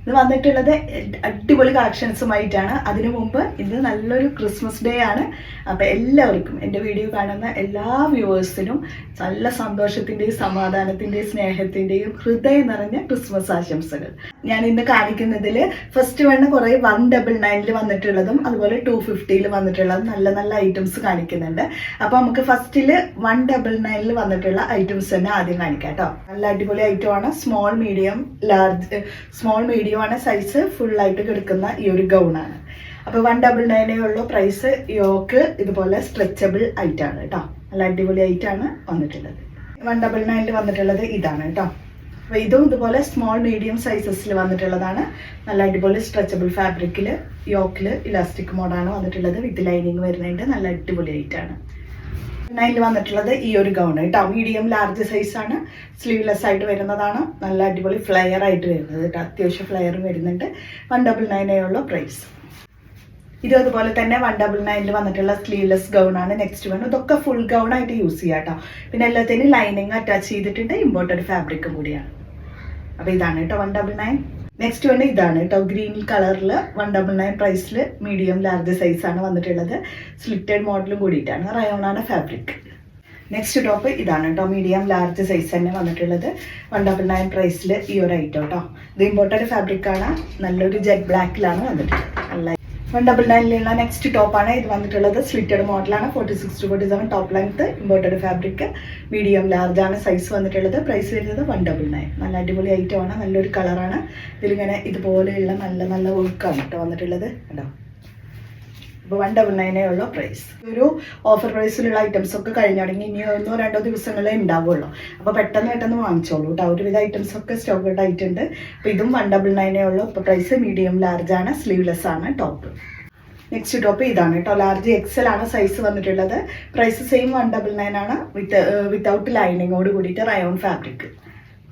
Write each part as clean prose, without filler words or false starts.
ഇത് വന്നിട്ടുള്ളത് അടിപൊളി കളക്ഷൻസുമായിട്ടാണ്. അതിനു മുമ്പ് ഇന്ന് നല്ലൊരു ക്രിസ്മസ് ഡേ ആണ്. അപ്പോൾ എല്ലാവർക്കും എൻ്റെ വീഡിയോ കാണുന്ന എല്ലാ വ്യൂവേഴ്സിനും നല്ല സന്തോഷത്തിൻ്റെയും സമാധാനത്തിൻ്റെയും സ്നേഹത്തിൻ്റെയും ഹൃദയം നിറഞ്ഞ ക്രിസ്മസ് ആശംസകൾ. ഞാൻ ഇന്ന് കാണിക്കുന്നതിൽ ഫസ്റ്റ് വേണ്ട കുറേ 199 വന്നിട്ടുള്ളതും അതുപോലെ 250 വന്നിട്ടുള്ളതും നല്ല നല്ല ഐറ്റംസ് കാണിക്കുന്നുണ്ട്. അപ്പോൾ നമുക്ക് ഫസ്റ്റിൽ 199 വന്നിട്ടുള്ള ഐറ്റംസ് തന്നെ ആദ്യം കാണിക്കാം കേട്ടോ. നല്ല അടിപൊളി ഐറ്റം ആണ്. Small medium large small medium ആണ് സൈസ്. ഫുള്ളായിട്ട് കിടക്കുന്ന ഈ ഒരു ഗൗണാണ്. അപ്പോൾ 199 ഉള്ള പ്രൈസ്. യോക്ക് ഇതുപോലെ സ്ട്രെച്ചബിൾ ഐറ്റാണ് കേട്ടോ. നല്ല അടിപൊളി ഐറ്റാണ് വന്നിട്ടുള്ളത്. 199 വന്നിട്ടുള്ളത് ഇതാണ് കേട്ടോ. അപ്പോൾ ഇതും ഇതുപോലെ സ്മോൾ മീഡിയം സൈസസിൽ വന്നിട്ടുള്ളതാണ്. നല്ല അടിപൊളി സ്ട്രെച്ചബിൾ ഫാബ്രിക്കിൽ യോക്കിൽ ഇലാസ്റ്റിക് മോഡാണ് വന്നിട്ടുള്ളത്. വിത്ത് ലൈനിങ് വരുന്നുണ്ട്. നല്ല അടിപൊളി ഐറ്റാണ്. 9 വന്നിട്ടുള്ളത് ഈ ഒരു ഗൗൺ കേട്ടോ. മീഡിയം ലാർജ് സൈസാണ്. സ്ലീവ്ലെസ് ആയിട്ട് വരുന്നതാണ്. നല്ല അടിപൊളി ഫ്ലെയർ ആയിട്ട് വരുന്നത് കേട്ടോ. അത്യാവശ്യം ഫ്ലെയറും വരുന്നുണ്ട്. 199 ഉള്ള പ്രൈസ്. ഇത് അതുപോലെ തന്നെ 199 വന്നിട്ടുള്ള സ്ലീവ്ലെസ് ഗൗൺ ആണ് നെക്സ്റ്റ് വൺ. ഇതൊക്കെ ഫുൾ ഗൗൺ ആയിട്ട് യൂസ് ചെയ്യാം കേട്ടോ. പിന്നെ എല്ലാത്തിനും ലൈനിങ് അറ്റാച്ച് ചെയ്തിട്ടുണ്ട്. ഇമ്പോർട്ടഡ് ഫാബ്രിക് കൂടിയാണ്. അപ്പോൾ ഇതാണ് കേട്ടോ 199. നെക്സ്റ്റ് വൺ ഇതാണ് കേട്ടോ. ഗ്രീൻ കളറിൽ 199 പ്രൈസിൽ മീഡിയം ലാർജ് സൈസാണ് വന്നിട്ടുള്ളത്. സ്ലിറ്റഡ് മോഡലും കൂടിയിട്ടാണ്. റയോണാണ് ഫാബ്രിക്. നെക്സ്റ്റ് ടോപ്പ് ഇതാണ് കേട്ടോ. മീഡിയം ലാർജ് സൈസ് തന്നെ വന്നിട്ടുള്ളത്. 199 പ്രൈസിൽ ഈ ഒരു ഐറ്റം കേട്ടോ. ഇത് ഇമ്പോർട്ടഡ് ഫാബ്രിക്കാണ്. നല്ലൊരു ജെറ്റ് ബ്ലാക്കിലാണ് വന്നിട്ടുള്ളത്. നല്ല 199 നെക്സ്റ്റ് ടോപ്പാണ് ഇത് വന്നിട്ടുള്ളത്. സ്ലിറ്റഡ് മോഡലാണ്. 46 to 47 top length. Imported fabric. Medium large ആണ് സൈസ് വന്നിട്ടുള്ളത്. പ്രൈസ് വരുന്നത് 199. നല്ല അടിപൊളി ഐറ്റം ആണ്. നല്ലൊരു കളറാണ്. ഇതിലിങ്ങനെ ഇതുപോലെയുള്ള നല്ല നല്ല വർക്കാണ് കേട്ടോ വന്നിട്ടുള്ളത് കേട്ടോ. അപ്പോൾ 199 ഉള്ള പ്രൈസ്. ഒരു ഓഫർ പ്രൈസിലുള്ള ഐറ്റംസ് ഒക്കെ കഴിഞ്ഞു തുടങ്ങി. ഇനി 1-2 ദിവസങ്ങളേ ഉണ്ടാവുള്ളൂ. അപ്പോൾ പെട്ടെന്ന് വാങ്ങിച്ചോളൂ കേട്ടോ. ഒരുവിധ ഐറ്റംസ് ഒക്കെ സ്റ്റോക്ക് ഔട്ട് ആയിട്ടുണ്ട്. അപ്പോൾ ഇതും 199 ഉള്ള പ്രൈസ്. മീഡിയം ലാർജ് ആണ്. സ്ലീവ്ലെസ് ആണ് ടോപ്പ്. നെക്സ്റ്റ് ടോപ്പ് ഇതാണ് കേട്ടോ. ലാർജ് എക്സൽ ആണ് സൈസ് വന്നിട്ടുള്ളത്. പ്രൈസ് സെയിം 199 ആണ്. വിത്തൗട്ട് ലൈനിങ്ങോട് കൂടിയിട്ട് റയോൺ ഫാബ്രിക്.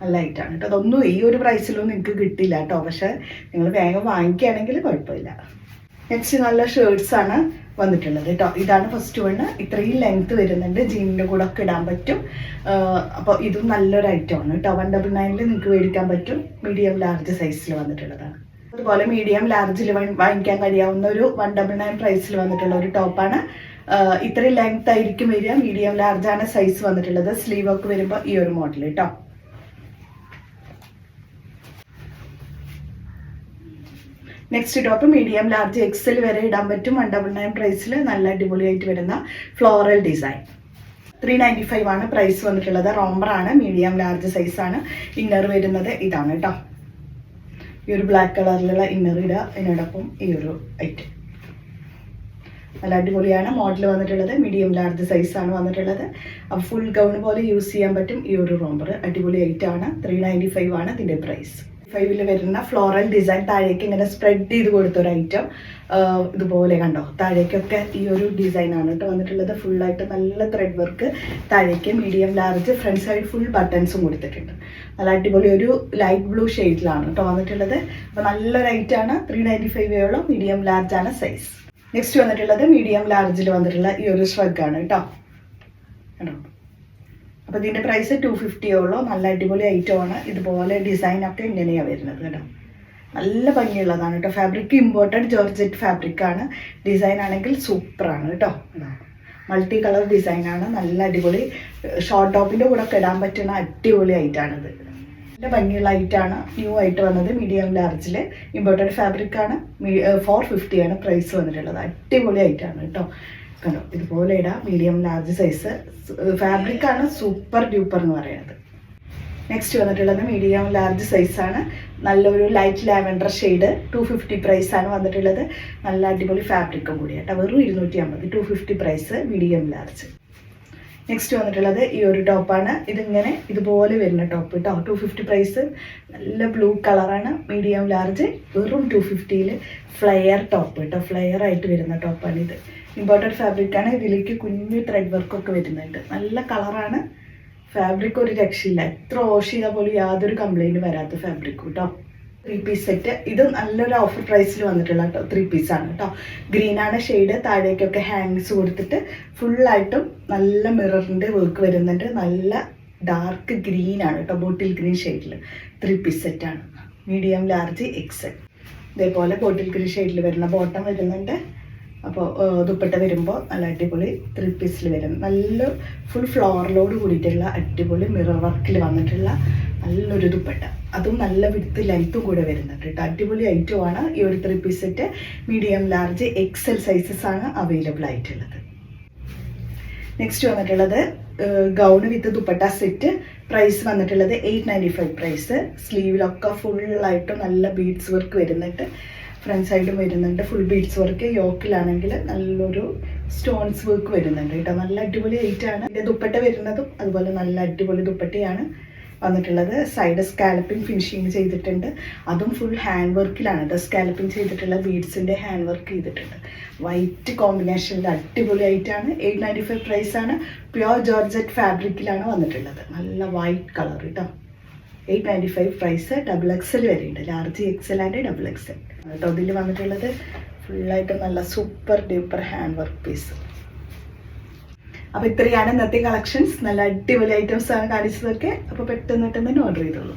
നല്ല ഐറ്റാണ് കേട്ടോ. അതൊന്നും ഈ ഒരു പ്രൈസിലൊന്നും നിങ്ങൾക്ക് കിട്ടില്ല കേട്ടോ. പക്ഷേ നിങ്ങൾ വേഗം വാങ്ങിക്കുകയാണെങ്കിൽ കുഴപ്പമില്ല. നെക്സ്റ്റ് നല്ല ഷർട്ട്സ് ആണ് വന്നിട്ടുള്ളത് കേട്ടോ. ഇതാണ് ഫസ്റ്റ് വൺ. ഇത്രയും ലെങ്ത് വരുന്നുണ്ട്. ജീനിൻ്റെ കൂടെ ഒക്കെ ഇടാൻ പറ്റും. അപ്പോൾ ഇതും നല്ലൊരു ഐറ്റമാണ് കേട്ടോ. 199 നിങ്ങൾക്ക് മേടിക്കാൻ പറ്റും. മീഡിയം ലാർജ് സൈസിൽ വന്നിട്ടുള്ളതാണ്. അതുപോലെ മീഡിയം ലാർജിൽ വാങ്ങിക്കാൻ കഴിയാവുന്ന ഒരു 199 പ്രൈസിൽ വന്നിട്ടുള്ള ഒരു ടോപ്പാണ്. ഇത്രയും ലെങ്ത് ആയിരിക്കും വരിക. മീഡിയം ലാർജ് ആണ് സൈസ് വന്നിട്ടുള്ളത്. സ്ലീവ് ഒക്കെ വരുമ്പോൾ ഈ ഒരു മോഡൽ കേട്ടോ. Next top medium large Excel വരെ ഇടാൻ പറ്റും. 199 പ്രൈസിൽ നല്ല അടിപൊളിയായിട്ട് വരുന്ന ഫ്ലോറൽ ഡിസൈൻ. 395 ആണ് പ്രൈസ് വന്നിട്ടുള്ളത്. റോംബറാണ്. മീഡിയം ലാർജ് സൈസാണ്. ഇന്നർ വരുന്നത് ഇതാണ് കേട്ടോ. ഈ ഒരു ബ്ലാക്ക് കളറിലുള്ള ഇന്നർ ഇടുക. ഇതിനോടൊപ്പം ഈ ഒരു ഐറ്റം നല്ല അടിപൊളിയാണ്. മോഡൽ വന്നിട്ടുള്ളത് മീഡിയം ലാർജ് സൈസാണ് വന്നിട്ടുള്ളത്. അപ്പോൾ ഫുൾ ഗൗൺ പോലെ യൂസ് ചെയ്യാൻ പറ്റും ഈ ഒരു റോംബർ. അടിപൊളി ഐറ്റമാണ്. 395 ആണ് ഇതിൻ്റെ പ്രൈസ്. 5 വരുന്ന ഫ്ലോറൽ ഡിസൈൻ. താഴേക്ക് ഇങ്ങനെ സ്പ്രെഡ് ചെയ്ത് കൊടുത്തൊരു ഐറ്റം. ഇതുപോലെ കണ്ടോ. താഴേക്കൊക്കെ ഈ ഒരു ഡിസൈനാണ് കേട്ടോ വന്നിട്ടുള്ളത്. ഫുള്ളായിട്ട് നല്ല ത്രെഡ് വർക്ക്. താഴേക്ക് medium large. Front side full ബട്ടൺസും കൊടുത്തിട്ടുണ്ട്. നല്ല അടിപൊളി ഒരു ലൈറ്റ് ബ്ലൂ ഷെയ്ഡിലാണ് കേട്ടോ വന്നിട്ടുള്ളത്. അപ്പോൾ നല്ലൊരു ഐറ്റാണ്. 395 മീഡിയം ലാർജ് ആണ് സൈസ്. നെക്സ്റ്റ് വന്നിട്ടുള്ളത് മീഡിയം ലാർജിൽ വന്നിട്ടുള്ള ഈ ഒരു ഷ്രഗാണ് കേട്ടോ. കണ്ടോ. അപ്പോൾ ഇതിൻ്റെ പ്രൈസ് 250 നല്ല അടിപൊളി ഐറ്റമാണ്. ഇതുപോലെ ഡിസൈനൊക്കെ ഇങ്ങനെയാണ് വരുന്നത് കേട്ടോ. നല്ല ഭംഗിയുള്ളതാണ് കേട്ടോ. ഫാബ്രിക് ഇമ്പോർട്ടഡ് ജോർജറ്റ് ഫാബ്രിക്കാണ്. ഡിസൈൻ ആണെങ്കിൽ സൂപ്പറാണ് കേട്ടോ. മൾട്ടി കളർ ഡിസൈനാണ്. നല്ല അടിപൊളി ഷോർട്ട് ടോപ്പിൻ്റെ കൂടെ ഒക്കെ ഇടാൻ പറ്റുന്ന അടിപൊളി ഐറ്റാണിത്. നല്ല ഭംഗിയുള്ള ഐറ്റാണ്. ന്യൂ ആയിട്ട് വന്നത്. Medium ലാർജിൽ imported ഫാബ്രിക്കാണ്. 450 ആണ് പ്രൈസ് വന്നിട്ടുള്ളത്. അടിപൊളി ഐറ്റാണ് കേട്ടോ. കണ്ടോ. ഇതുപോലെ ഇടാം. Medium large size. ഫാബ്രിക്കാണ് സൂപ്പർ ഡ്യൂപ്പർ എന്ന് പറയുന്നത്. നെക്സ്റ്റ് വന്നിട്ടുള്ളത് മീഡിയം ലാർജ് സൈസാണ്. നല്ലൊരു ലൈറ്റ് ലാവൻഡർ ഷെയ്ഡ്. 250 പ്രൈസാണ് വന്നിട്ടുള്ളത്. നല്ല അടിപൊളി ഫാബ്രിക്കും കൂടി കേട്ടോ. വെറും 250. 250 പ്രൈസ്. Medium large. നെക്സ്റ്റ് വന്നിട്ടുള്ളത് ഈ ഒരു ടോപ്പാണ്. ഇതിങ്ങനെ ഇതുപോലെ വരുന്ന ടോപ്പ് കേട്ടോ. 250 പ്രൈസ്. നല്ല ബ്ലൂ കളറാണ്. Medium large. വെറും 250 ഫ്ലെയർ ടോപ്പ് കേട്ടോ. ഫ്ലെയർ ആയിട്ട് വരുന്ന ടോപ്പാണ് ഇത്. ഇമ്പോർട്ടഡ് ഫാബ്രിക്കാണ്. ഇതിലേക്ക് കുഞ്ഞു ത്രെഡ് വർക്കൊക്കെ വരുന്നുണ്ട്. നല്ല കളറാണ്. ഫാബ്രിക് ഒരു രക്ഷയില്ല. എത്ര വാഷ് ചെയ്താൽ പോലും യാതൊരു കംപ്ലൈൻറ്റ് വരാത്ത ഫാബ്രിക് കേട്ടോ. 3 പീസ് സെറ്റ്. ഇത് നല്ലൊരു ഓഫർ പ്രൈസിൽ വന്നിട്ടുള്ള കേട്ടോ. 3 പീസാണ് കേട്ടോ. ഗ്രീനാണ് ഷെയ്ഡ്. താഴേക്കൊക്കെ ഹാങ്സ് കൊടുത്തിട്ട് ഫുള്ളായിട്ടും നല്ല മിററിൻ്റെ വർക്ക് വരുന്നുണ്ട്. നല്ല ഡാർക്ക് ഗ്രീനാണ് കേട്ടോ. ബോട്ടിൽ ഗ്രീൻ ഷെയ്ഡിൽ 3 പീസ് സെറ്റാണ്. Medium large Excel. ഇതേപോലെ ബോട്ടിൽ ഗ്രീൻ ഷെയ്ഡിൽ വരുന്ന ബോട്ടം വരുന്നുണ്ട്. അപ്പോൾ ദുപ്പട്ട വരുമ്പോൾ നല്ല അടിപൊളി 3 പീസിൽ വരും. നല്ല ഫുൾ ഫ്ലോറലോട് കൂടിയിട്ടുള്ള അടിപൊളി മിറർ വർക്കിൽ വന്നിട്ടുള്ള നല്ലൊരു ദുപ്പട്ട. അതും നല്ല വിടുത്ത് ലെങ്ത്തും കൂടെ വരുന്നുണ്ട് കേട്ടോ. അടിപൊളി ഐറ്റമാണ്. ഈ ഒരു 3 piece set medium large XL sizes ആണ് അവൈലബിൾ ആയിട്ടുള്ളത്. നെക്സ്റ്റ് വന്നിട്ടുള്ളത് gown with dupatta set. Price വന്നിട്ടുള്ളത് 895 പ്രൈസ്. സ്ലീവിലൊക്കെ ഫുള്ളായിട്ട് നല്ല ബീഡ്സ് വർക്ക് വരുന്നുണ്ട്. ഫ്രണ്ട് സൈഡും വരുന്നുണ്ട് ഫുൾ ബീഡ്സ് വർക്ക്. യോക്കിലാണെങ്കിൽ നല്ലൊരു സ്റ്റോൺസ് വർക്ക് വരുന്നുണ്ട് കേട്ടോ. നല്ല അടിപൊളി ഐറ്റാണ്. ഇതിൻ്റെ ദുപ്പട്ട വരുന്നതും അതുപോലെ നല്ല അടിപൊളി ദുപ്പട്ടയാണ് വന്നിട്ടുള്ളത്. സൈഡ് സ്കാലപ്പിംഗ് ഫിനിഷിങ് ചെയ്തിട്ടുണ്ട്. അതും ഫുൾ ഹാൻഡ് വർക്കിലാണ് കേട്ടോ. സ്കാലപ്പിംഗ് ചെയ്തിട്ടുള്ള ബീഡ്സിൻ്റെ ഹാൻഡ് വർക്ക് ചെയ്തിട്ടുണ്ട്. വൈറ്റ് കോമ്പിനേഷനിൽ അടിപൊളി ആയിട്ടാണ്. 895 പ്രൈസാണ്. പ്യുവർ ജോർജറ്റ് ഫാബ്രിക്കിലാണ് വന്നിട്ടുള്ളത്. നല്ല വൈറ്റ് കളർ കേട്ടോ. 895 പ്രൈസ്. XXL വരെയുണ്ട്. ലാർജ് എക്സൽ ആൻഡ് XXL കേട്ടോ. ഇതിൽ വന്നിട്ടുള്ളത് ഫുള്ളായിട്ട് നല്ല super duper hand work piece. അപ്പോൾ ഇത്രയാണ് ഇന്നത്തെ കളക്ഷൻസ്. നല്ല അടിപൊളി ഐറ്റംസ് ആണ് കാണിച്ചതൊക്കെ. അപ്പോൾ പെട്ടെന്ന് തന്നെ ഓർഡർ ചെയ്തോളൂ.